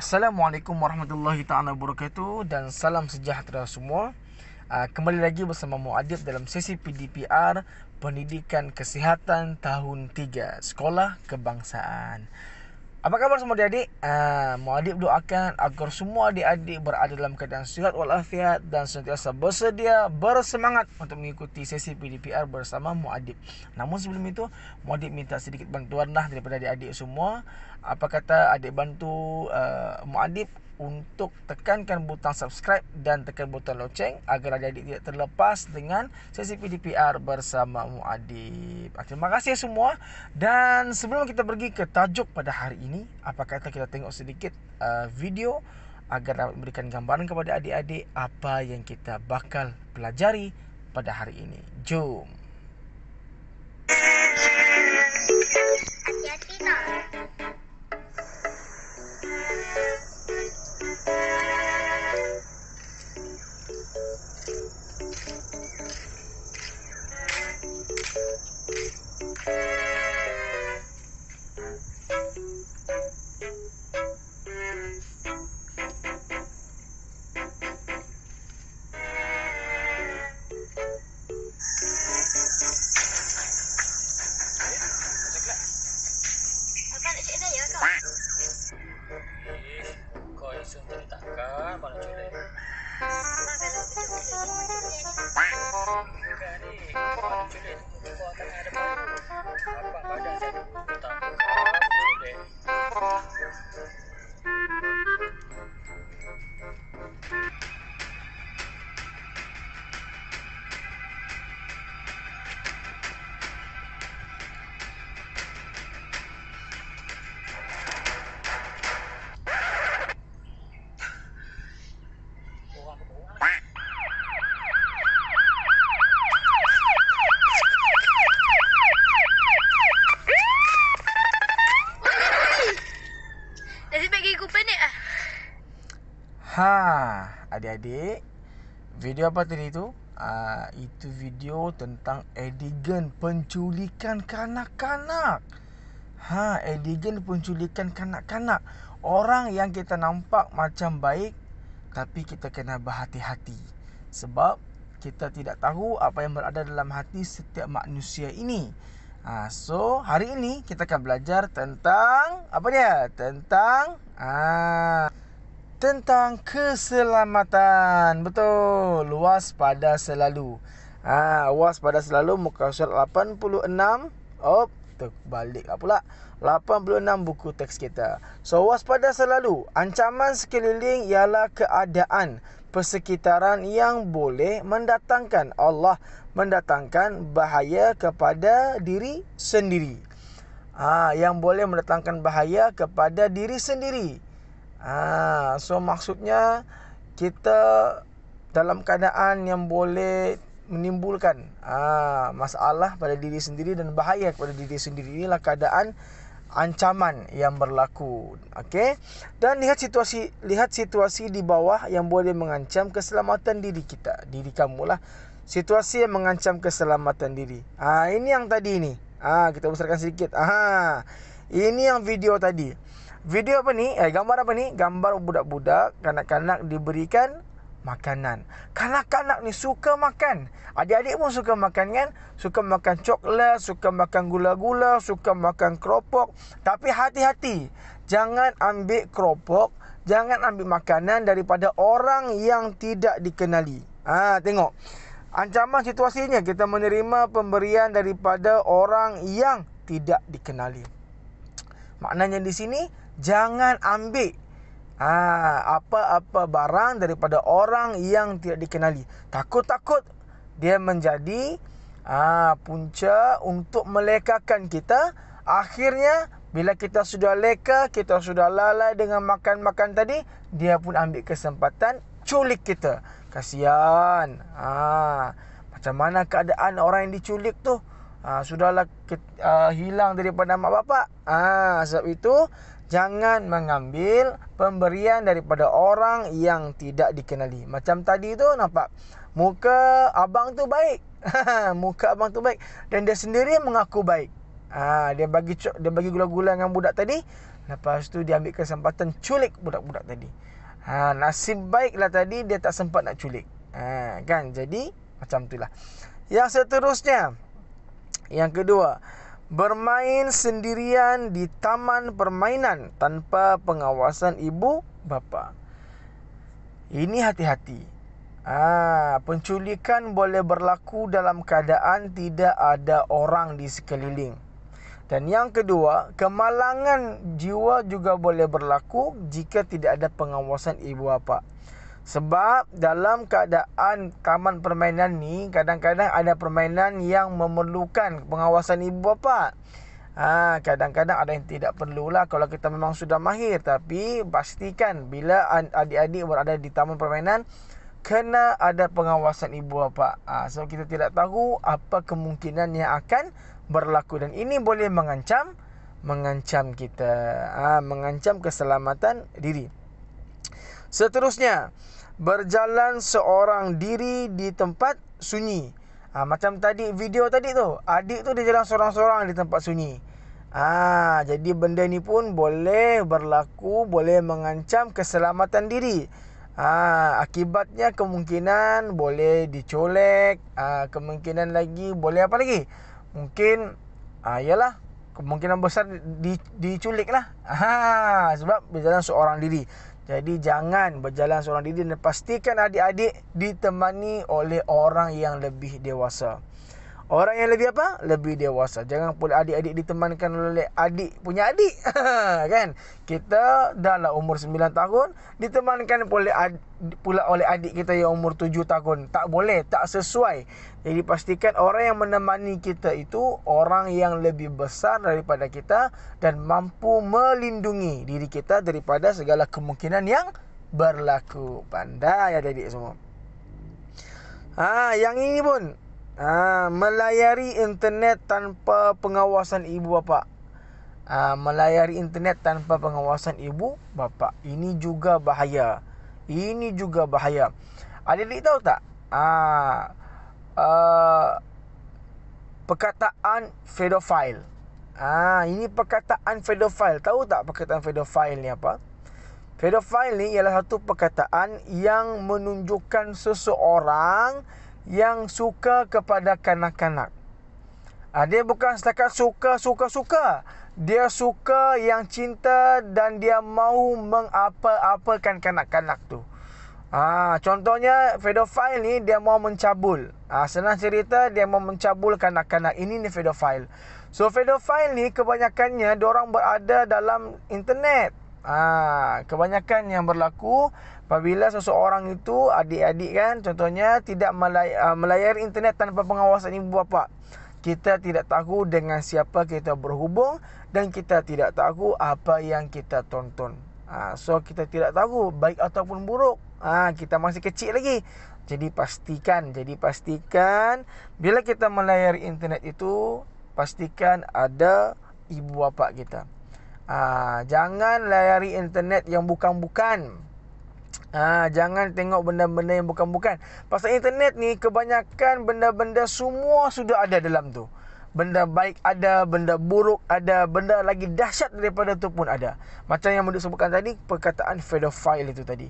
Assalamualaikum warahmatullahi ta'ala wabarakatuh dan salam sejahtera semua. Kembali lagi bersama Muadib dalam sesi PDPR Pendidikan Kesihatan tahun 3 Sekolah Kebangsaan. Apa khabar semua adik-adik? Muadib doakan agar semua adik-adik berada dalam keadaan sihat walafiat dan sentiasa bersedia bersemangat untuk mengikuti sesi PDPR bersama Muadib. Namun sebelum itu, Muadib minta sedikit bantuan daripada adik-adik semua. Apa kata adik bantu Muadib untuk tekankan butang subscribe dan tekan butang loceng agar adik-adik tidak terlepas dengan sesi PDPR bersama Muadib. Terima kasih semua. Dan sebelum kita pergi ke tajuk pada hari ini, apa kata kita tengok sedikit video agar dapat memberikan gambaran kepada adik-adik apa yang kita bakal pelajari pada hari ini. Jom. Hati-hati nak. Abang nak cek saya kau? Kau isu jadi takkan mana culik. Abang kalau betul-betul dia ni. Bukan ni, mana culik tu kau tengah ada baru. Abang badan saya dulu tak culik. Nasib baik gigi penik ah. Adik-adik, video apa tadi tu? Itu video tentang adegan penculikan kanak-kanak. Adegan penculikan kanak-kanak. Orang yang kita nampak macam baik, tapi kita kena berhati-hati. Sebab kita tidak tahu apa yang berada dalam hati setiap manusia ini. So, hari ini kita akan belajar tentang apa dia? Tentang keselamatan. Betul. Waspada selalu. Waspada selalu muka surat 86. Terbalik pula. 86 buku teks kita. So, waspada selalu. Ancaman sekeliling ialah keadaan persekitaran yang boleh mendatangkan bahaya kepada diri sendiri. Yang boleh mendatangkan bahaya kepada diri sendiri. So maksudnya kita dalam keadaan yang boleh menimbulkan masalah pada diri sendiri dan bahaya kepada diri sendiri. Inilah keadaan ancaman yang berlaku. Okey. Dan lihat situasi di bawah yang boleh mengancam keselamatan diri kita. Diri kamulah. Situasi yang mengancam keselamatan diri. Ini yang tadi ni. Kita besarkan sedikit. Ini yang video tadi. Video apa ni? Gambar apa ni? Gambar budak-budak, kanak-kanak diberikan makanan. Kanak-kanak ni suka makan. Adik-adik pun suka makan kan? Suka makan coklat, suka makan gula-gula, suka makan keropok. Tapi hati-hati. Jangan ambil keropok, jangan ambil makanan daripada orang yang tidak dikenali. Tengok. Ancaman situasinya kita menerima pemberian daripada orang yang tidak dikenali. Maknanya di sini jangan ambil apa-apa barang daripada orang yang tidak dikenali. Takut-takut dia menjadi punca untuk melekakan kita. Akhirnya bila kita sudah leka, kita sudah lalai dengan makan-makan tadi, dia pun ambil kesempatan culik kita. Kasihan. Macam mana keadaan orang yang diculik tu? Sudahlah hilang daripada mak bapak. Sebab itu jangan mengambil pemberian daripada orang yang tidak dikenali. Macam tadi tu nampak muka abang tu baik. Muka abang tu baik dan dia sendiri mengaku baik. Dia bagi gula-gula dengan budak tadi. Lepas tu dia ambil kesempatan culik budak-budak tadi. Nasib baiklah tadi dia tak sempat nak culik. Kan? Jadi macam itulah. Yang seterusnya, yang kedua, bermain sendirian di taman permainan tanpa pengawasan ibu bapa. Ini hati-hati. Penculikan boleh berlaku dalam keadaan tidak ada orang di sekeliling. Dan yang kedua, kemalangan jiwa juga boleh berlaku jika tidak ada pengawasan ibu bapa. Sebab dalam keadaan taman permainan ni, kadang-kadang ada permainan yang memerlukan pengawasan ibu bapa. Kadang-kadang ada yang tidak perlulah kalau kita memang sudah mahir. Tapi pastikan bila adik-adik berada di taman permainan, kena ada pengawasan ibu bapa. So kita tidak tahu apa kemungkinan yang akan berlaku, dan ini boleh mengancam kita, mengancam keselamatan diri. Seterusnya, berjalan seorang diri di tempat sunyi. Macam tadi video tadi tu, adik tu dia jalan seorang-seorang di tempat sunyi. Jadi benda ni pun boleh berlaku, boleh mengancam keselamatan diri. Akibatnya kemungkinan boleh dicolek, kemungkinan lagi boleh apa lagi? Mungkin yalah, kemungkinan besar diculik lah. Sebab berjalan seorang diri. Jadi jangan berjalan seorang diri, dan pastikan adik-adik ditemani oleh orang yang lebih dewasa. Orang yang lebih apa? Lebih dewasa. Jangan pula adik-adik ditemankan oleh adik punya adik. Kan? Kita dah lah umur 9 tahun, ditemankan pula oleh adik kita yang umur 7 tahun. Tak boleh, tak sesuai. Jadi pastikan orang yang menemani kita itu orang yang lebih besar daripada kita dan mampu melindungi diri kita daripada segala kemungkinan yang berlaku. Pandai adik-adik semua. Yang ini pun, melayari internet tanpa pengawasan ibu bapa. Melayari internet tanpa pengawasan ibu bapa, ini juga bahaya. Ini juga bahaya. Adik-adik tahu tak? Perkataan pedofile. Ini perkataan pedofile. Tahu tak perkataan pedofile ni apa? Pedofile ni ialah satu perkataan yang menunjukkan seseorang yang suka kepada kanak-kanak. Dia bukan setakat suka. Dia suka, yang cinta, dan dia mahu mengapa-apakan kanak-kanak tu. Contohnya pedofile ni dia mau mencabul. Senang cerita, dia mau mencabul kanak-kanak. Ini ni pedofile. So pedofile ni kebanyakannya diorang berada dalam internet. Kebanyakan yang berlaku apabila seseorang itu, adik-adik kan, contohnya tidak melayari internet tanpa pengawasan ibu bapa. Kita tidak tahu dengan siapa kita berhubung, dan kita tidak tahu apa yang kita tonton. So kita tidak tahu baik ataupun buruk. Kita masih kecil lagi. Jadi pastikan bila kita melayari internet itu, pastikan ada ibu bapa kita. Jangan layari internet yang bukan-bukan. Jangan tengok benda-benda yang bukan-bukan. Pasal internet ni kebanyakan benda-benda semua sudah ada dalam tu. Benda baik ada, benda buruk ada, benda lagi dahsyat daripada tu pun ada. Macam yang Muduk sebutkan tadi, perkataan pedofile itu tadi.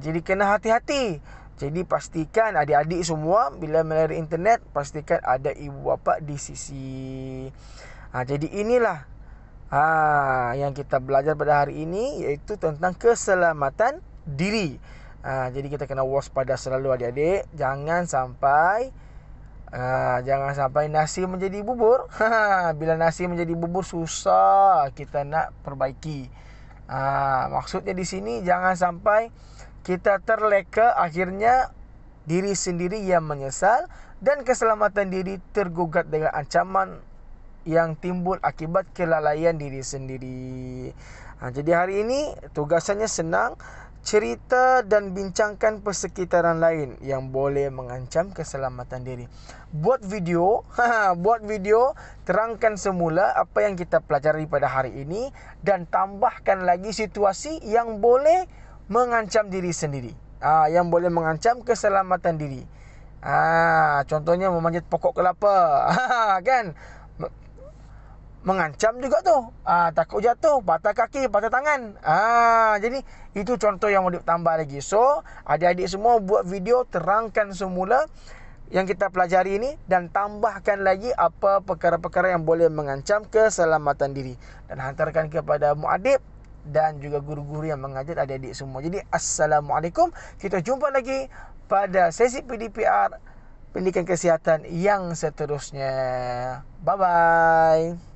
Jadi kena hati-hati. Jadi pastikan adik-adik semua bila melayari internet, pastikan ada ibu bapa di sisi. Jadi inilah yang kita belajar pada hari ini, iaitu tentang keselamatan diri. Jadi kita kena waspada selalu adik-adik. Jangan sampai nasi menjadi bubur. Bila nasi menjadi bubur, susah kita nak perbaiki. Maksudnya di sini jangan sampai kita terleka, akhirnya diri sendiri yang menyesal dan keselamatan diri tergugat dengan ancaman yang timbul akibat kelalaian diri sendiri. Jadi hari ini tugasannya senang, cerita dan bincangkan persekitaran lain yang boleh mengancam keselamatan diri. Buat video, terangkan semula apa yang kita pelajari pada hari ini dan tambahkan lagi situasi yang boleh mengancam diri sendiri. Yang boleh mengancam keselamatan diri. Contohnya memanjat pokok kelapa. Kan? mengancam juga tu. Takut jatuh, patah kaki, patah tangan. Jadi itu contoh yang mau ditambah lagi. So, adik-adik semua buat video, terangkan semula yang kita pelajari ini dan tambahkan lagi apa perkara-perkara yang boleh mengancam keselamatan diri, dan hantarkan kepada muadib dan juga guru-guru yang mengajar adik-adik semua. Jadi assalamualaikum. Kita jumpa lagi pada sesi PDPR Pendidikan Kesihatan yang seterusnya. Bye bye.